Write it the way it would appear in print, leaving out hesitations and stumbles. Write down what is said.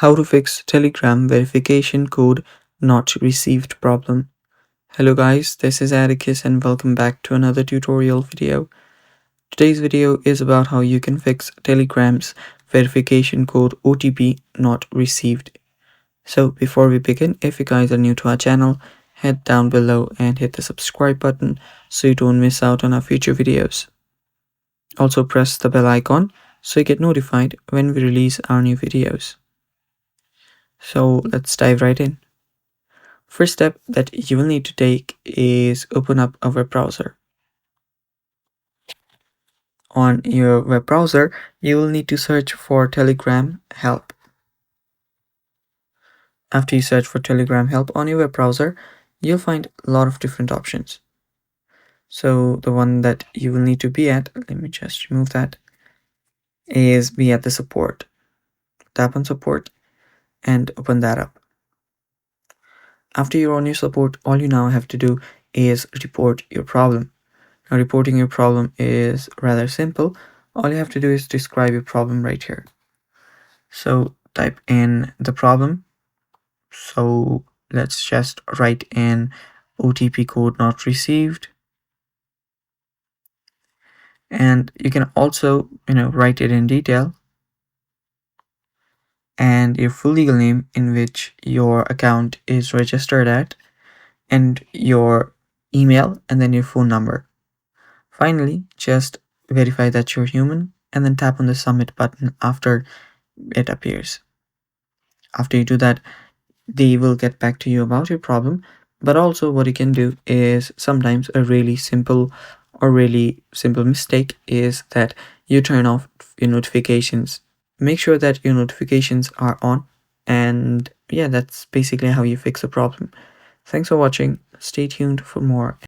How to fix Telegram verification code not received problem. Hello guys, this is Atticus and welcome back to another tutorial video. Today's video is about how you can fix Telegram's verification code OTP not received. So before we begin, if you guys are new to our channel, head down below and hit the subscribe button so you don't miss out on our future videos. Also press the bell icon so you get notified when we release our new videos. So let's dive right in. First step that you will need to take is open up a web browser. On your web browser, you will need to search for Telegram help. After you search for Telegram help on your web browser, you'll find a lot of different options. So the one that you will need to be at, let me just remove that, is be at the support. Tap on support and open that up. After you're on your support, all you now have to do is report your problem. Now, reporting your problem is rather simple. All you have to do is describe your problem right here. So type in the problem. So let's just write in OTP code not received. And you can also, write it in detail and your full legal name in which your account is registered at, and your email, and then your phone number. Finally, just verify that you're human and then tap on the submit button after it appears. After you do that, they will get back to you about your problem. But also what you can do is sometimes a really simple mistake is that you turn off your notifications. Make sure that your notifications are on, and yeah, that's basically how you fix a problem. Thanks for watching. Stay tuned for more.